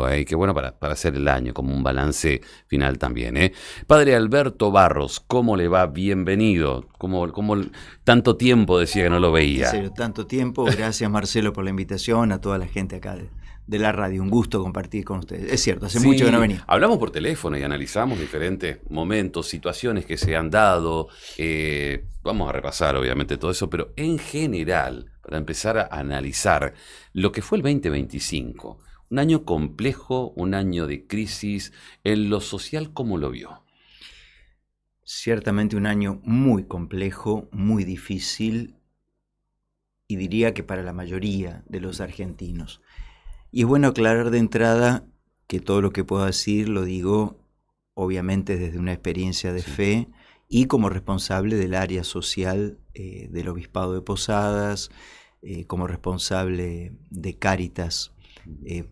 bueno, y qué bueno para hacer el año, como un balance final también. Padre Alberto Barros, ¿cómo le va? Bienvenido. ¿Cómo tanto tiempo decía que no lo En veía? serio, tanto tiempo. Gracias, Marcelo, por la invitación, a toda la gente acá de la radio. Un gusto compartir con ustedes. Es cierto, hace mucho que no Sí, venía. hablamos por teléfono y analizamos diferentes momentos, situaciones que se han dado. Vamos a repasar, obviamente, todo eso, pero en general, para empezar a analizar lo que fue el 2025, un año complejo, un año de crisis, en lo social, ¿cómo lo vio? Ciertamente un año muy complejo, muy difícil, y diría que para la mayoría de los argentinos. Y es bueno aclarar de entrada que todo lo que puedo decir lo digo obviamente desde una experiencia de Sí. fe y como responsable del área social del Obispado de Posadas, como responsable de Cáritas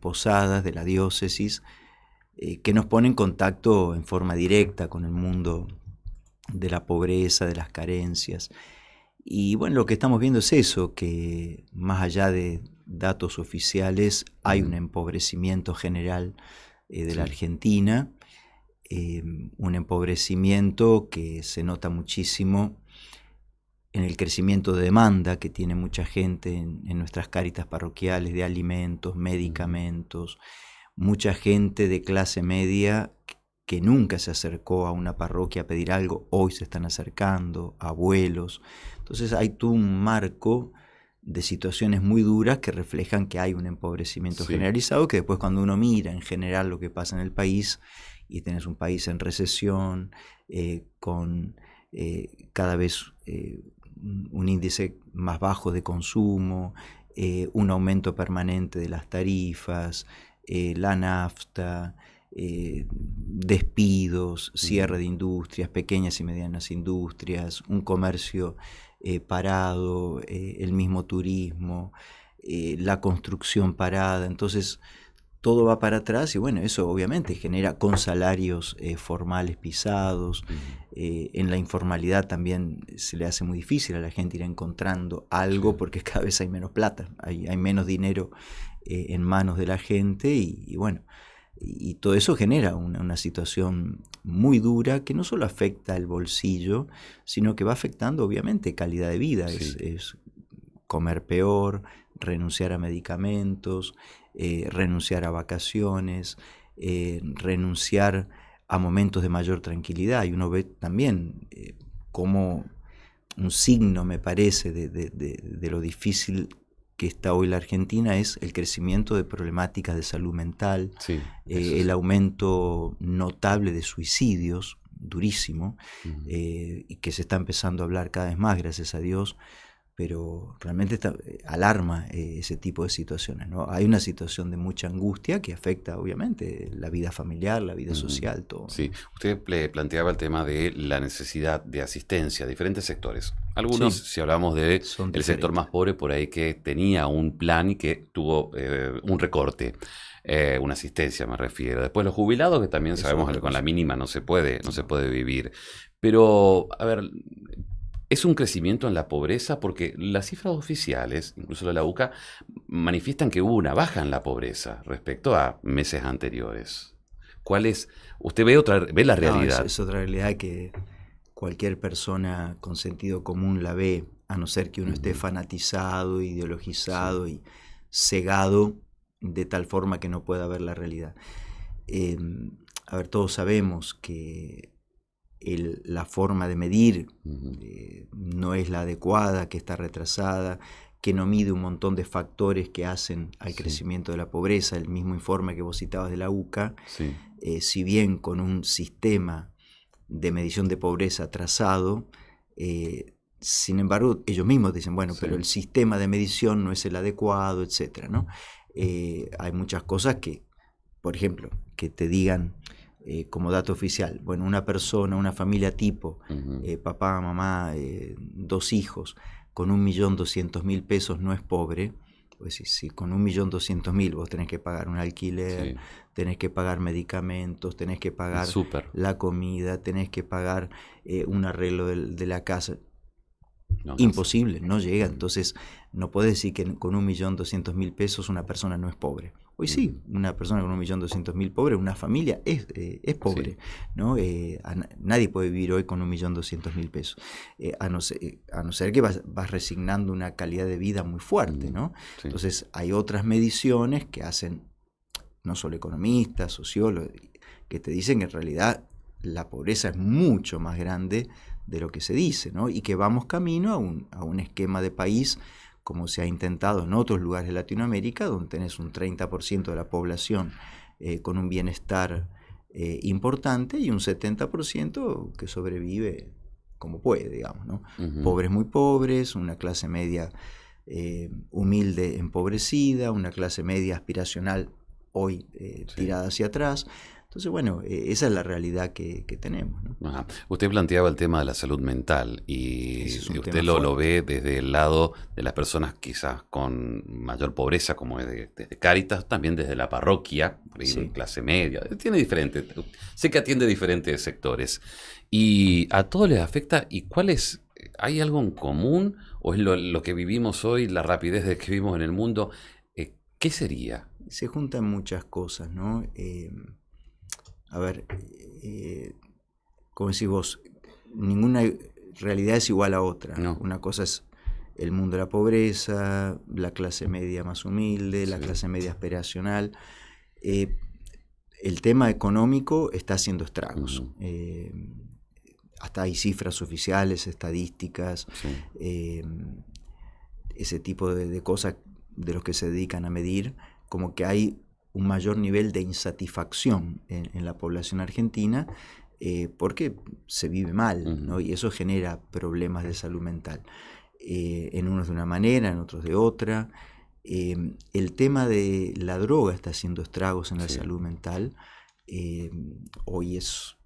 Posadas, de la diócesis, que nos pone en contacto en forma directa con el mundo de la pobreza, de las carencias. Y bueno, lo que estamos viendo es eso, que más allá de datos oficiales hay un empobrecimiento general de la Sí. Argentina, un empobrecimiento que se nota muchísimo en el crecimiento de demanda que tiene mucha gente en nuestras cáritas parroquiales de alimentos, medicamentos, mucha gente de clase media que nunca se acercó a una parroquia a pedir algo, hoy se están acercando, abuelos. Entonces hay todo un marco de situaciones muy duras que reflejan que hay un empobrecimiento Sí. generalizado, que después cuando uno mira en general lo que pasa en el país, y tenés un país en recesión, con cada vez un índice más bajo de consumo, un aumento permanente de las tarifas, la nafta, despidos, cierre de industrias, pequeñas y medianas industrias, un comercio parado, el mismo turismo, la construcción parada. Entonces todo va para atrás y bueno, eso obviamente genera con salarios formales pisados. En la informalidad también se le hace muy difícil a la gente ir encontrando algo Sí. porque cada vez hay menos plata, hay menos dinero en manos de la gente y bueno, y todo eso genera una situación muy dura que no solo afecta el bolsillo, sino que va afectando obviamente calidad de vida. Sí. Es comer peor, renunciar a medicamentos, renunciar a vacaciones, renunciar a momentos de mayor tranquilidad. Y uno ve también como un signo, me parece, de lo difícil que está hoy la Argentina es el crecimiento de problemáticas de salud mental, Sí, eso el sí. aumento notable de suicidios, durísimo, Ujú. y que se está empezando a hablar cada vez más, gracias a Dios, pero realmente alarma ese tipo de situaciones, ¿no? Hay una situación de mucha angustia que afecta obviamente la vida familiar, la vida Ujú. social, todo, Sí, ¿no? usted planteaba el tema de la necesidad de asistencia a diferentes sectores. Algunos, Sí, si hablamos de son el sector diferentes. más pobre, por ahí que tenía un plan y que tuvo un recorte, una asistencia me refiero. Después los jubilados, que también Es sabemos otra que con la cosa. mínima no se No. puede vivir. Pero, a ver, es un crecimiento en la pobreza porque las cifras oficiales, incluso la UCA, manifiestan que hubo una baja en la pobreza respecto a meses anteriores. ¿Cuál es? Usted ve la No, realidad. es otra realidad que cualquier persona con sentido común la ve, a no ser que uno esté Ujú. fanatizado, Sí, ideologizado y cegado de tal forma que no pueda ver la realidad. Eh, a ver, todos sabemos que la forma de medir ujú, no es la adecuada, que está retrasada, que no mide un montón de factores que hacen al sí, crecimiento de la pobreza. El mismo informe que vos citabas de la UCA, sí, si bien con un sistema de medición de pobreza atrasado, sin embargo, ellos mismos dicen, bueno, pero sí, el sistema de medición no es el adecuado, etcétera, ¿no? Hay muchas cosas que, por ejemplo, que te digan como dato oficial, bueno, una persona, una familia tipo, ujú, papá, mamá, dos hijos, con 1.200.000 pesos no es pobre. Pues si con 1.200.000 vos tenés que pagar un alquiler, sí. tenés que pagar medicamentos, tenés que El pagar súper. la comida, tenés que pagar un arreglo de la casa, No alcanza. imposible, no llega. Ujú, Entonces no podés decir que con 1.200.000 pesos una persona no es pobre. Hoy sí, una persona con 1.200.000 pobres, una familia, es pobre, Sí. ¿no? Nadie puede vivir hoy con 1.200.000 pesos, a no ser que vas resignando una calidad de vida muy fuerte, ¿no? Sí. Entonces hay otras mediciones que hacen no solo economistas, sociólogos, que te dicen que en realidad la pobreza es mucho más grande de lo que se dice, ¿no? Y que vamos camino a un esquema de país como se ha intentado en otros lugares de Latinoamérica, donde tenés un 30% de la población con un bienestar importante y un 70% que sobrevive como puede, digamos, ¿no? Pobres muy pobres, una clase media humilde empobrecida, una clase media aspiracional hoy tirada hacia atrás. Entonces, bueno, esa es la realidad que tenemos, ¿no? Ajá. Usted planteaba el tema de la salud mental y Ese es un usted tema lo fuerte. ve desde el lado de las personas quizás con mayor pobreza, como es desde Cáritas, también desde la parroquia, por ahí Sí. clase media, tiene diferentes, sé que atiende diferentes sectores y a todos les afecta. ¿Y cuál es, hay algo en común o es lo que vivimos hoy, la rapidez de que vivimos en el mundo? ¿Qué sería? Se juntan muchas cosas, ¿no? A ver, como decís vos, ninguna realidad es igual a otra. No, Una cosa es el mundo de la pobreza, la clase media más humilde, la sí, clase media aspiracional. Eh, el tema económico está haciendo estragos. ujú, Hasta hay cifras oficiales, estadísticas, sí, eh, ese tipo de cosas de los que se dedican a medir, como que hay un mayor nivel de insatisfacción en la población argentina porque se vive mal, ujú, ¿no? Y eso genera problemas de salud mental. En unos de una manera, en otros de otra. El tema de la droga está haciendo estragos en la sí, salud mental. Hoy es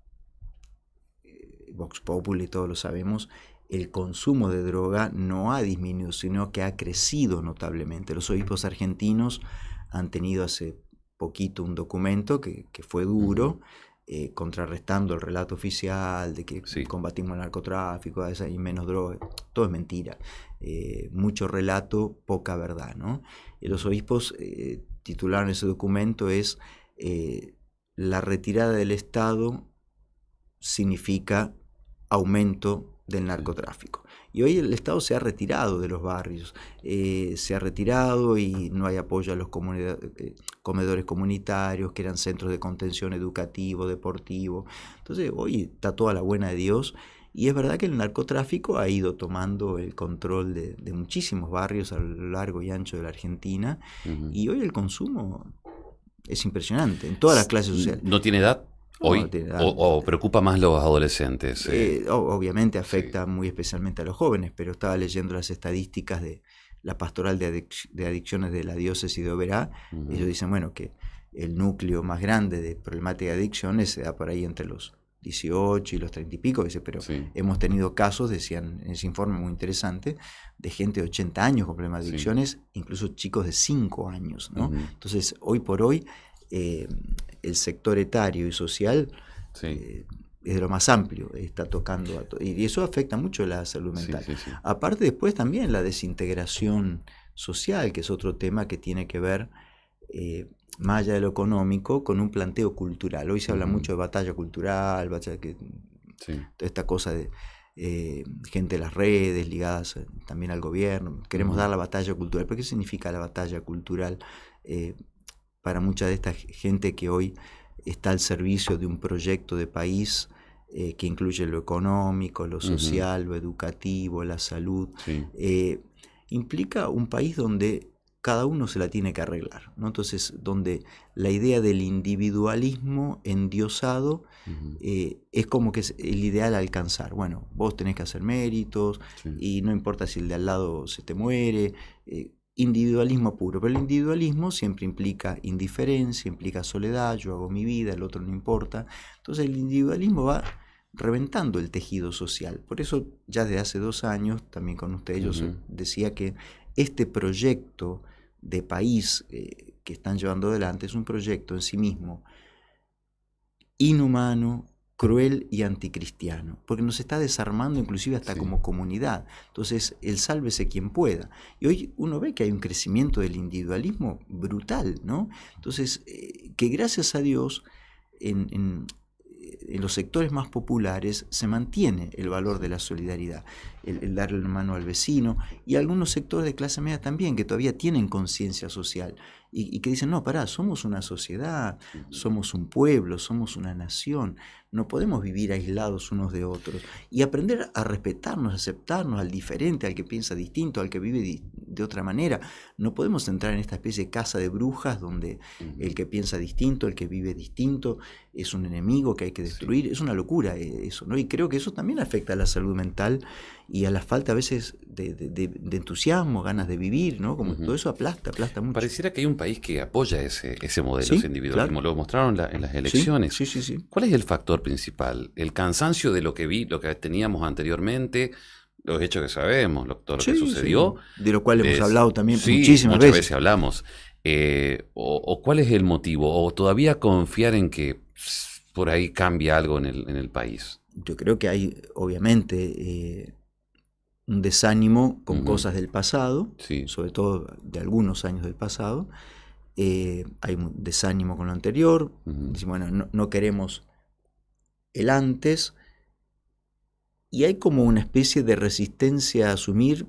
Vox Populi, todos lo sabemos, el consumo de droga no ha disminuido, sino que ha crecido notablemente. Los obispos argentinos han tenido hace poquito un documento que fue ujú, duro, contrarrestando el relato oficial de que sí, combatimos el narcotráfico, hay menos droga. Todo es mentira. Mucho relato, poca verdad, ¿no? Los obispos titularon ese documento es la retirada del Estado significa aumento del sí, narcotráfico. Y hoy el Estado se ha retirado de los barrios, se ha retirado y no hay apoyo a los comedores comunitarios, que eran centros de contención educativo, deportivo. Entonces hoy está toda la buena de Dios. Y es verdad que el narcotráfico ha ido tomando el control de muchísimos barrios a lo largo y ancho de la Argentina. ujú. Y hoy el consumo es impresionante en todas las clases sociales. ¿No tiene edad No, hoy? ¿O preocupa más los adolescentes? Obviamente Sí. afecta muy especialmente a los jóvenes, pero estaba leyendo las estadísticas de la pastoral de adicciones de la diócesis de Oberá. Ellos Ujú, dicen, bueno, que el núcleo más grande de problemática de adicciones se da por ahí entre los 18 y los 30 y pico, dice, pero sí, hemos tenido casos, decían en ese informe muy interesante, de gente de 80 años con problemas de sí, adicciones, incluso chicos de 5 años, ¿no? ujú, Entonces, hoy por hoy, eh, el sector etario y social sí, eh, es de lo más amplio, está tocando y eso afecta mucho la salud sí, mental. sí, sí, Aparte después también la desintegración social, que es otro tema que tiene que ver, más allá de lo económico, con un planteo cultural. Hoy se habla ujú, mucho de batalla cultural, sí, toda esta cosa de gente de las redes ligadas también al gobierno. Queremos ujú, dar la batalla cultural. ¿Pero qué significa la batalla cultural eh, para mucha de esta gente que hoy está al servicio de un proyecto de país que incluye lo económico, lo ujú, social, lo educativo, la salud? sí, eh, Implica un país donde cada uno se la tiene que arreglar, ¿no? Entonces, donde la idea del individualismo endiosado ujú, es como que es el ideal a alcanzar. Bueno, vos tenés que hacer méritos sí, y no importa si el de al lado se te muere. Individualismo puro, pero el individualismo siempre implica indiferencia, implica soledad, yo hago mi vida, el otro no importa. Entonces el individualismo va reventando el tejido social. Por eso ya desde hace 2 años, también con ustedes, yo ujú, decía que este proyecto de país que están llevando adelante es un proyecto en sí mismo inhumano, cruel y anticristiano, porque nos está desarmando inclusive hasta Sí. como comunidad. Entonces, el sálvese quien pueda. Y hoy uno ve que hay un crecimiento del individualismo brutal, ¿no? Entonces, que gracias a Dios, en los sectores más populares se mantiene el valor de la solidaridad, el darle la mano al vecino, y algunos sectores de clase media también, que todavía tienen conciencia social y que dicen, no, pará, somos una sociedad, somos un pueblo, somos una nación, no podemos vivir aislados unos de otros, y aprender a respetarnos, a aceptarnos al diferente, al que piensa distinto, al que vive de otra manera. No podemos entrar en esta especie de casa de brujas donde el que piensa distinto, el que vive distinto, es un enemigo que hay que destruir. Sí. Es una locura eso, ¿no? Y creo que eso también afecta a la salud mental y a la falta a veces de entusiasmo, ganas de vivir, ¿no? Como todo eso aplasta mucho. Pareciera que hay un país que apoya ese modelo, Sí, ese individualismo. claro. Lo mostraron en las elecciones. Sí. ¿Cuál es el factor principal? ¿El cansancio de lo que teníamos anteriormente? Los hechos que sabemos, todo lo que sucedió. Sí. De lo cual hemos hablado también muchísimas muchas veces hablamos. ¿O cuál es el motivo? ¿O todavía confiar en que por ahí cambia algo en el país? Yo creo que hay, obviamente, un desánimo con cosas del pasado, sobre todo de algunos años del pasado. Hay un desánimo con lo anterior. Decimos, bueno, no queremos el antes. Y hay como una especie de resistencia a asumir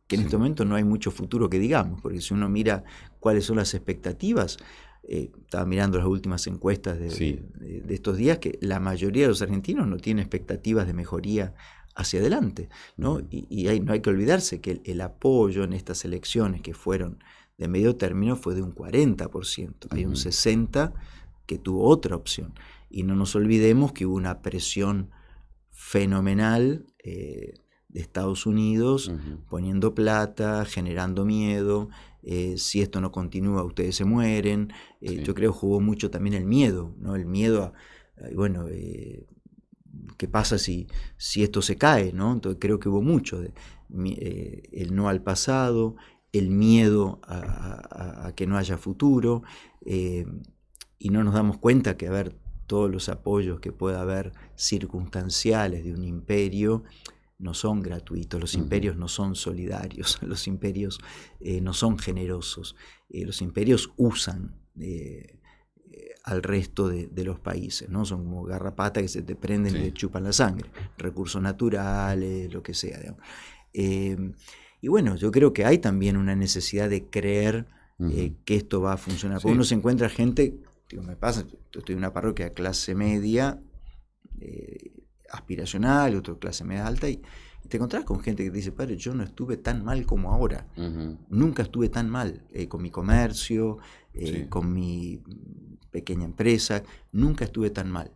que en este momento no hay mucho futuro que digamos, porque si uno mira cuáles son las expectativas, estaba mirando las últimas encuestas de estos días, que la mayoría de los argentinos no tiene expectativas de mejoría hacia adelante, ¿no? Y no hay que olvidarse que el apoyo en estas elecciones que fueron de medio término fue de un 40%, hay un 60% que tuvo otra opción, y no nos olvidemos que hubo una presión fenomenal de Estados Unidos, poniendo plata, generando miedo, si esto no continúa ustedes se mueren. Yo creo que jugó mucho también el miedo, ¿no? El miedo a, ¿qué pasa si esto se cae, ¿no? Entonces creo que hubo mucho el no al pasado, el miedo a que no haya futuro, y no nos damos cuenta que, todos los apoyos que pueda haber circunstanciales de un imperio no son gratuitos, los imperios no son solidarios, los imperios no son generosos, los imperios usan al resto de los países, ¿no? Son como garrapatas que se te prenden y te chupan la sangre, recursos naturales, lo que sea, digamos. Y bueno, yo creo que hay también una necesidad de creer que esto va a funcionar, porque uno se encuentra gente... Me pasa, yo estoy en una parroquia de clase media, aspiracional, otra clase media alta, y te encontrás con gente que te dice, padre, yo no estuve tan mal como ahora, nunca estuve tan mal con mi comercio, con mi pequeña empresa, nunca estuve tan mal,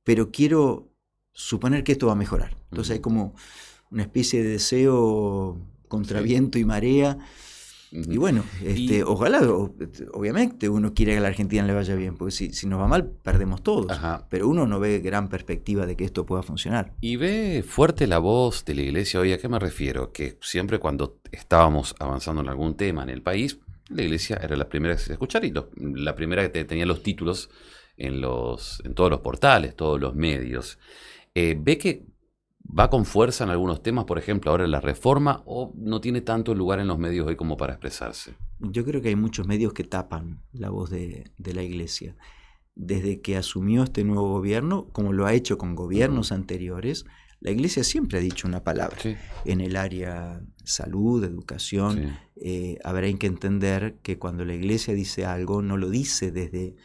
pero quiero suponer que esto va a mejorar. Entonces hay como una especie de deseo contra viento y marea. Y bueno, ojalá, obviamente uno quiere que a la Argentina le vaya bien, porque si nos va mal, perdemos todos. Pero uno no ve gran perspectiva de que esto pueda funcionar. Y ve fuerte la voz de la Iglesia hoy. ¿A qué me refiero? Que siempre cuando estábamos avanzando en algún tema en el país, la Iglesia era la primera que se escuchara y la primera que tenía los títulos en todos los portales, todos los medios. ¿Ve que va con fuerza en algunos temas, por ejemplo, ahora la reforma, o no tiene tanto lugar en los medios hoy como para expresarse? Yo creo que hay muchos medios que tapan la voz de la Iglesia. Desde que asumió este nuevo gobierno, como lo ha hecho con gobiernos anteriores, la Iglesia siempre ha dicho una palabra. En el área salud, educación, habrá que entender que cuando la Iglesia dice algo, no lo dice desde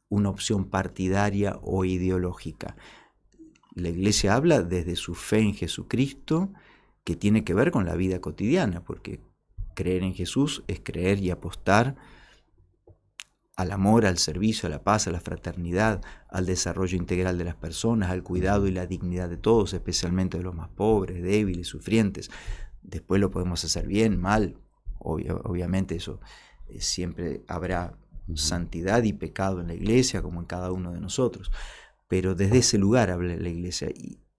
una opción partidaria o ideológica. La Iglesia habla desde su fe en Jesucristo, que tiene que ver con la vida cotidiana, porque creer en Jesús es creer y apostar al amor, al servicio, a la paz, a la fraternidad, al desarrollo integral de las personas, al cuidado y la dignidad de todos, especialmente de los más pobres, débiles, sufrientes. Después lo podemos hacer bien, mal, obviamente eso siempre habrá santidad y pecado en la Iglesia, como en cada uno de nosotros. Pero desde ese lugar habla la Iglesia.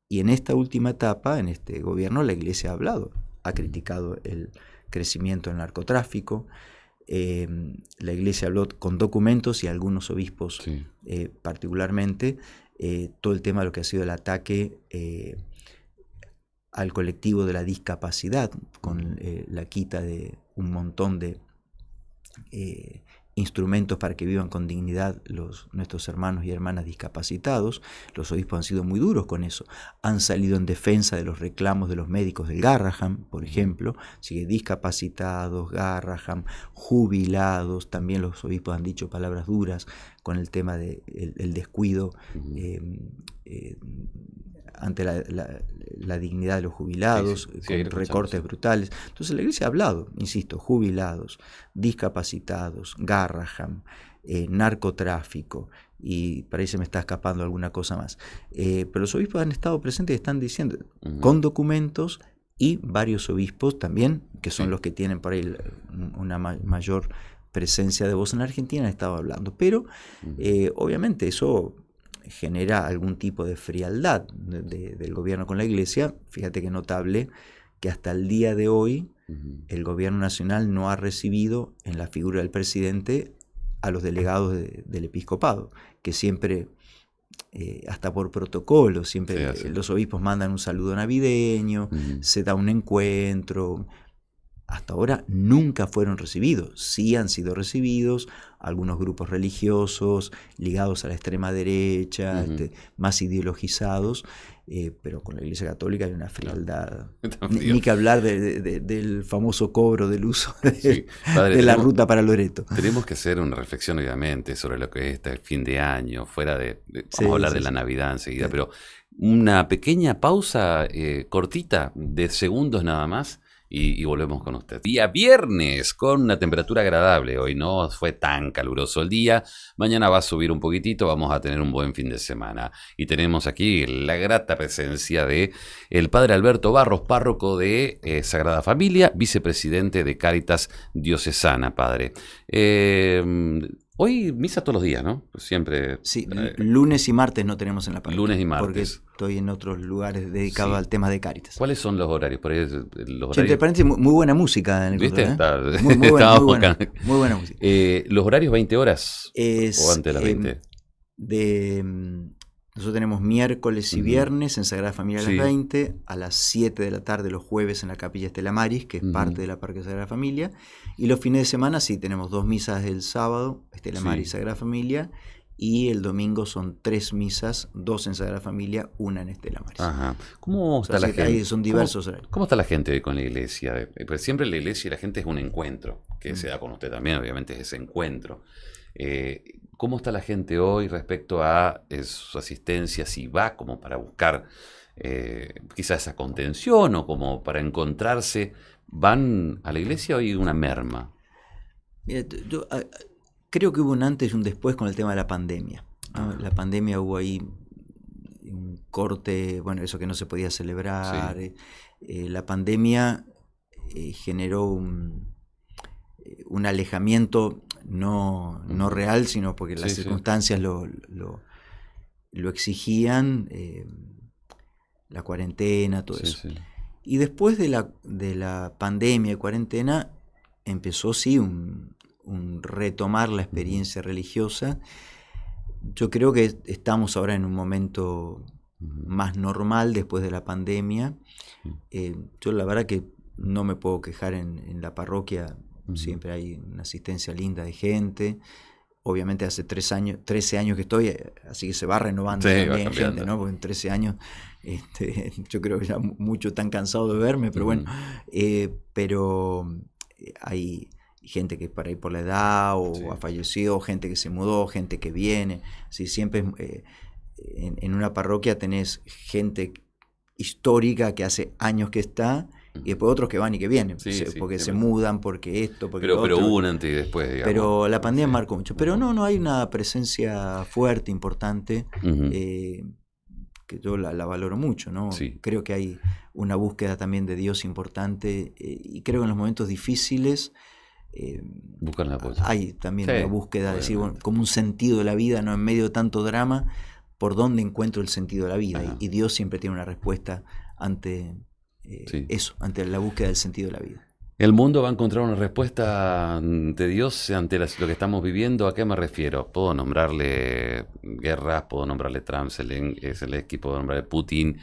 Y en esta última etapa, en este gobierno, la Iglesia ha hablado, ha criticado el crecimiento del narcotráfico. La Iglesia habló con documentos y algunos obispos particularmente todo el tema de lo que ha sido el ataque al colectivo de la discapacidad, con la quita de un montón de instrumentos para que vivan con dignidad nuestros hermanos y hermanas discapacitados. Los obispos han sido muy duros con eso. Han salido en defensa de los reclamos de los médicos del Garraham, por ejemplo. Sigue discapacitados, Garraham, jubilados. También los obispos han dicho palabras duras con el tema del descuido ante la dignidad de los jubilados, con recortes brutales. Entonces la Iglesia ha hablado, insisto, jubilados, discapacitados, Garraham, narcotráfico, y parece me está escapando alguna cosa más. Pero los obispos han estado presentes y están diciendo, con documentos, y varios obispos también, que son los que tienen por ahí una mayor presencia de voz en Argentina, han estado hablando. Pero obviamente eso genera algún tipo de frialdad del gobierno con la Iglesia. Fíjate que notable que hasta el día de hoy el gobierno nacional no ha recibido en la figura del presidente a los delegados del episcopado, que siempre, hasta por protocolo, siempre los obispos mandan un saludo navideño, se da un encuentro. Hasta ahora nunca fueron recibidos. Sí han sido recibidos algunos grupos religiosos ligados a la extrema derecha, más ideologizados, pero con la Iglesia Católica hay una frialdad. Ni que hablar del famoso cobro del uso padre, de la ruta para Loreto. Tenemos que hacer una reflexión, obviamente, sobre lo que es este fin de año, fuera vamos a hablar de la Navidad enseguida, pero una pequeña pausa cortita, de segundos nada más, y volvemos con usted. Día viernes, con una temperatura agradable. Hoy no fue tan caluroso el día. Mañana va a subir un poquitito. Vamos a tener un buen fin de semana. Y tenemos aquí la grata presencia de el padre Alberto Barros, párroco de Sagrada Familia, vicepresidente de Cáritas Diocesana, padre. Hoy misa todos los días, ¿no? Siempre. Sí, lunes y martes no tenemos en la parroquia. Lunes y martes. Porque estoy en otros lugares dedicados al tema de Cáritas. ¿Cuáles son los horarios? Por ahí, entre paréntesis, muy buena música en el ¿viste? Control, muy buena música. ¿Los horarios 20 horas? ¿O antes de las 20? Nosotros tenemos miércoles y viernes en Sagrada Familia a las 20, a las 7 de la tarde los jueves en la Capilla Estela Maris, que es parte de la Parroquia Sagrada Familia, y los fines de semana sí, tenemos 2 misas el sábado, Estela Maris, Sagrada Familia, y el domingo son 3 misas, 2 en Sagrada Familia, 1 en Estela Maris. Ajá. ¿Cómo está la gente? Ahí son diversos horarios. ¿Cómo está la gente hoy con la iglesia? Pues siempre la iglesia y la gente es un encuentro, que se da con usted también, obviamente es ese encuentro. ¿Cómo está la gente hoy respecto a su asistencia? Si va como para buscar quizás esa contención o como para encontrarse, ¿van a la iglesia o hay una merma? Yo creo que hubo un antes y un después con el tema de la pandemia, ¿no? La pandemia hubo ahí un corte, bueno, eso que no se podía celebrar. La pandemia generó un alejamiento no real, sino porque las circunstancias lo exigían, la cuarentena, todo eso. Y después de la pandemia y cuarentena empezó un retomar la experiencia religiosa. Yo creo que estamos ahora en un momento más normal después de la pandemia. Yo la verdad que no me puedo quejar en la parroquia. Siempre hay una asistencia linda de gente. Obviamente hace 13 años que estoy, así que se va renovando también gente, ¿no? Porque en 13 años yo creo que ya muchos están cansados de verme, pero bueno, pero hay gente que para ir por la edad o ha fallecido, gente que se mudó, gente que viene. Sí, siempre en una parroquia tenés gente histórica que hace años que está, y después otros que van y que vienen, porque se mudan, porque esto, porque pero otro. Pero hubo un antes y después, digamos. Pero la pandemia marcó mucho. Pero no hay una presencia fuerte, importante, que yo la valoro mucho, ¿no? Creo que hay una búsqueda también de Dios importante, y creo que en los momentos difíciles buscan la apoyo. Hay también una búsqueda de decir, bueno, como un sentido de la vida, no en medio de tanto drama, por dónde encuentro el sentido de la vida. Y Dios siempre tiene una respuesta ante eso, ante la búsqueda del sentido de la vida. ¿El mundo va a encontrar una respuesta de Dios ante lo que estamos viviendo? ¿A qué me refiero? Puedo nombrarle guerras, puedo nombrarle Trump, Zelensky, puedo nombrarle Putin,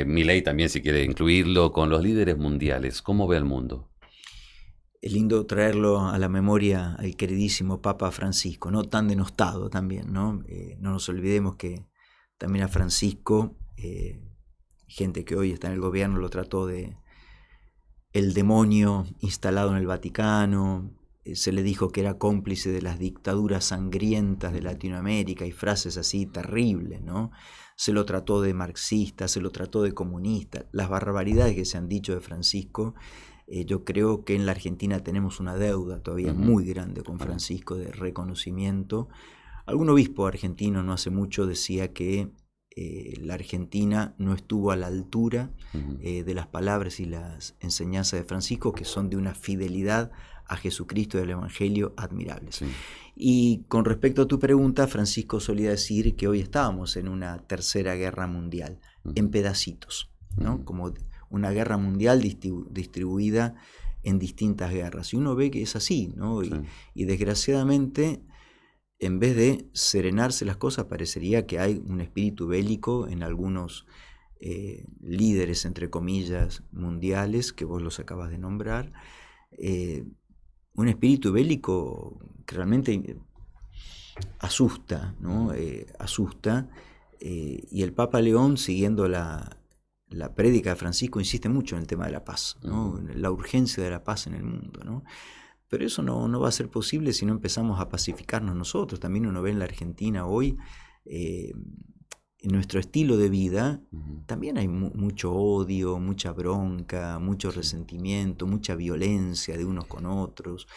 Milei también si quiere incluirlo, con los líderes mundiales. ¿Cómo ve el mundo? Es lindo traerlo a la memoria al queridísimo Papa Francisco, ¿no? Tan denostado también, ¿no? No nos olvidemos que también a Francisco, gente que hoy está en el gobierno, lo trató de el demonio instalado en el Vaticano, se le dijo que era cómplice de las dictaduras sangrientas de Latinoamérica y frases así terribles, ¿no? Se lo trató de marxista, se lo trató de comunista. Las barbaridades que se han dicho de Francisco, yo creo que en la Argentina tenemos una deuda todavía muy grande con Francisco de reconocimiento. Algún obispo argentino no hace mucho decía que la Argentina no estuvo a la altura de las palabras y las enseñanzas de Francisco, que son de una fidelidad a Jesucristo y al Evangelio admirables. Sí. Y con respecto a tu pregunta, Francisco solía decir que hoy estábamos en una tercera guerra mundial, en pedacitos, ¿no? Como una guerra mundial distribuida en distintas guerras. Y uno ve que es así, ¿no? Y desgraciadamente, en vez de serenarse las cosas, parecería que hay un espíritu bélico en algunos líderes, entre comillas, mundiales, que vos los acabas de nombrar. Un espíritu bélico que realmente asusta, ¿no? Asusta. Y el Papa León, siguiendo la prédica de Francisco, insiste mucho en el tema de la paz, ¿no? La urgencia de la paz en el mundo, ¿no? Pero eso no va a ser posible si no empezamos a pacificarnos nosotros. También uno ve en la Argentina hoy, en nuestro estilo de vida, también hay mucho odio, mucha bronca, mucho resentimiento, mucha violencia de unos con otros.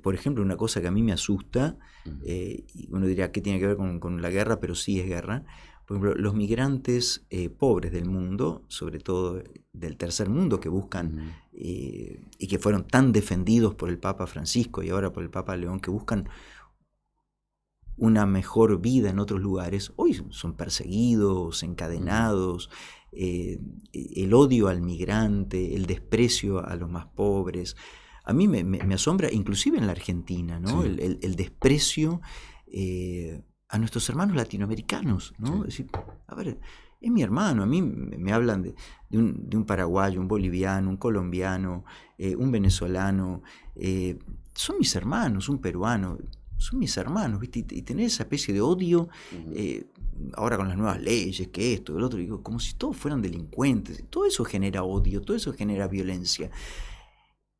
Por ejemplo, una cosa que a mí me asusta, y uno diría, ¿qué tiene que ver con la guerra? Pero sí es guerra. Por ejemplo, los migrantes pobres del mundo, sobre todo del tercer mundo, que buscan y que fueron tan defendidos por el Papa Francisco y ahora por el Papa León, que buscan una mejor vida en otros lugares, hoy son perseguidos, encadenados. El odio al migrante, el desprecio a los más pobres. A mí me asombra, inclusive en la Argentina, ¿no? Sí. El desprecio a nuestros hermanos latinoamericanos, ¿no? Sí. Es decir, a ver, es mi hermano, a mí me hablan de un paraguayo, un boliviano, un colombiano, un venezolano, son mis hermanos, un peruano, son mis hermanos, ¿viste? Y tener esa especie de odio, ahora con las nuevas leyes, que esto, el otro, digo, como si todos fueran delincuentes, todo eso genera odio, todo eso genera violencia.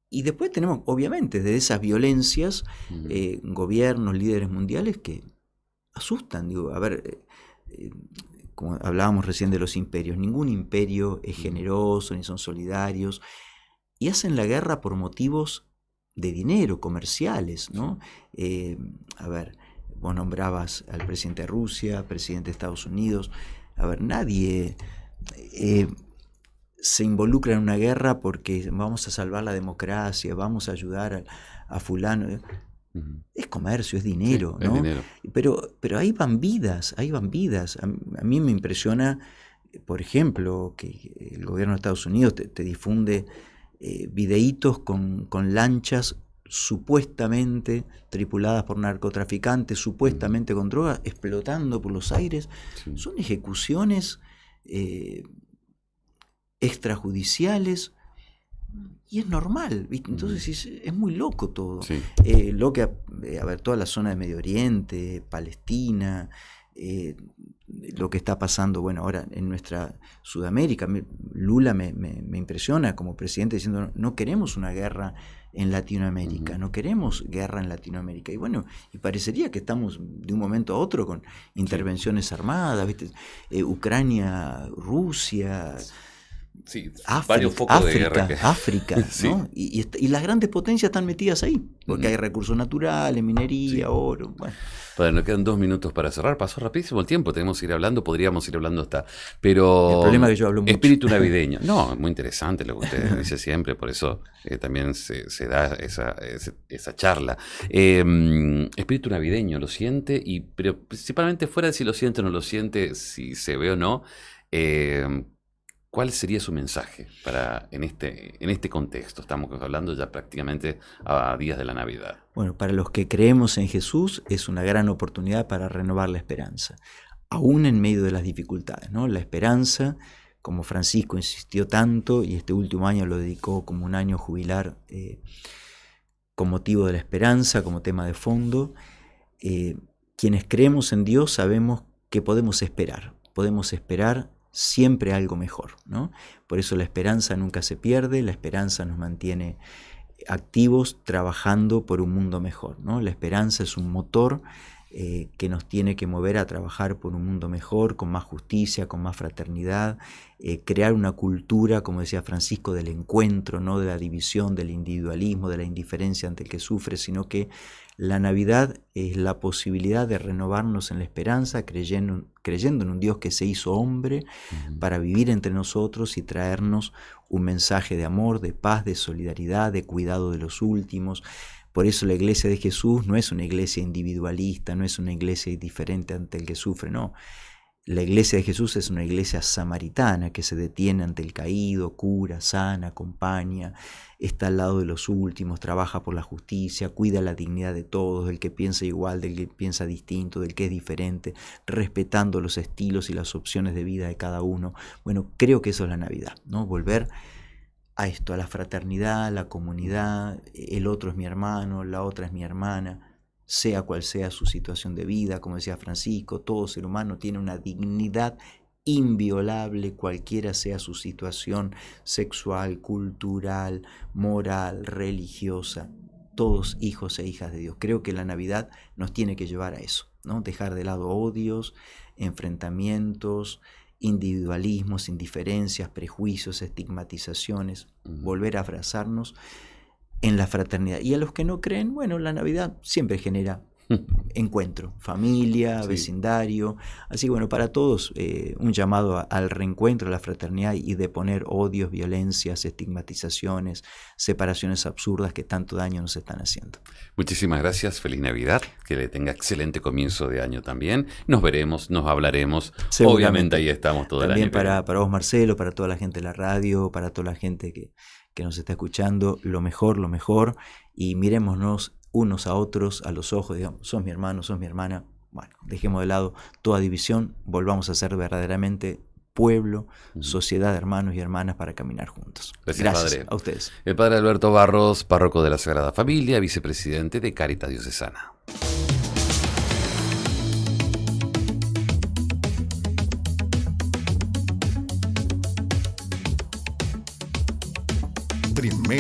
Y después tenemos, obviamente, de esas violencias, gobiernos, líderes mundiales que asustan. Digo, a ver, como hablábamos recién de los imperios, ningún imperio es generoso ni son solidarios y hacen la guerra por motivos de dinero, comerciales, ¿no? A ver, vos nombrabas al presidente de Rusia, presidente de Estados Unidos. A ver, nadie se involucra en una guerra porque vamos a salvar la democracia, vamos a ayudar a fulano. Es comercio, es dinero, sí, ¿no? Es dinero. Pero ahí van vidas, ahí van vidas. A mí me impresiona, por ejemplo, que el gobierno de Estados Unidos te difunde videitos con lanchas supuestamente tripuladas por narcotraficantes, supuestamente con drogas, explotando por los aires. Sí. Son ejecuciones extrajudiciales. Y es normal, ¿viste? Entonces es muy loco todo. Sí. Lo que, a ver, toda la zona de Medio Oriente, Palestina, lo que está pasando, bueno, ahora en nuestra Sudamérica. Lula me impresiona como presidente diciendo, no queremos una guerra en Latinoamérica, no queremos guerra en Latinoamérica. Y bueno, y parecería que estamos de un momento a otro con intervenciones armadas, ¿viste? Ucrania, Rusia... Sí, varios focos de guerra. África, sí. ¿No? Y las grandes potencias están metidas ahí, porque hay recursos naturales, minería, oro. Bueno, nos quedan 2 minutos para cerrar. Pasó rapidísimo el tiempo, tenemos que ir hablando, podríamos ir hablando hasta... Pero el problema es que yo hablo mucho. Espíritu navideño. No, muy interesante lo que usted dice siempre, por eso también se da esa charla. Espíritu navideño, ¿lo siente? Pero principalmente fuera de si lo siente o no lo siente, si se ve o no... ¿cuál sería su mensaje en este contexto? Estamos hablando ya prácticamente a días de la Navidad. Bueno, para los que creemos en Jesús es una gran oportunidad para renovar la esperanza, aún en medio de las dificultades, ¿no? La esperanza, como Francisco insistió tanto y este último año lo dedicó como un año jubilar con motivo de la esperanza, como tema de fondo. Quienes creemos en Dios sabemos que podemos esperar siempre algo mejor, ¿no? Por eso la esperanza nunca se pierde, la esperanza nos mantiene activos trabajando por un mundo mejor, ¿no? La esperanza es un motor que nos tiene que mover a trabajar por un mundo mejor, con más justicia, con más fraternidad, crear una cultura, como decía Francisco, del encuentro, no de la división, del individualismo, de la indiferencia ante el que sufre, sino que la Navidad es la posibilidad de renovarnos en la esperanza, creyendo en un Dios que se hizo hombre para vivir entre nosotros y traernos un mensaje de amor, de paz, de solidaridad, de cuidado de los últimos. Por eso la iglesia de Jesús no es una iglesia individualista, no es una iglesia indiferente ante el que sufre, no. La iglesia de Jesús es una iglesia samaritana que se detiene ante el caído, cura, sana, acompaña, está al lado de los últimos, trabaja por la justicia, cuida la dignidad de todos, del que piensa igual, del que piensa distinto, del que es diferente, respetando los estilos y las opciones de vida de cada uno. Bueno, creo que eso es la Navidad, ¿no? Volver a esto, a la fraternidad, a la comunidad, el otro es mi hermano, la otra es mi hermana, sea cual sea su situación de vida, como decía Francisco, todo ser humano tiene una dignidad inviolable, cualquiera sea su situación sexual, cultural, moral, religiosa, todos hijos e hijas de Dios. Creo que la Navidad nos tiene que llevar a eso, ¿no? Dejar de lado odios, enfrentamientos, individualismos, indiferencias, prejuicios, estigmatizaciones, volver a abrazarnos en la fraternidad. Y a los que no creen, bueno, la Navidad siempre genera encuentro, familia, vecindario. Así que bueno, para todos un llamado al reencuentro, a la fraternidad y de poner odios, violencias, estigmatizaciones, separaciones absurdas que tanto daño nos están haciendo. Muchísimas gracias, feliz Navidad, que le tenga excelente comienzo de año también. Nos veremos, nos hablaremos. Obviamente ahí estamos todo el año. También para vos, Marcelo, para toda la gente de la radio, para toda la gente que nos está escuchando, lo mejor, y mirémonos unos a otros a los ojos, digamos, sos mi hermano, sos mi hermana. Bueno, dejemos de lado toda división, volvamos a ser verdaderamente pueblo, sociedad de hermanos y hermanas para caminar juntos. Gracias, padre. A ustedes. El padre Alberto Barros, párroco de la Sagrada Familia, vicepresidente de Cáritas Diocesana. Primera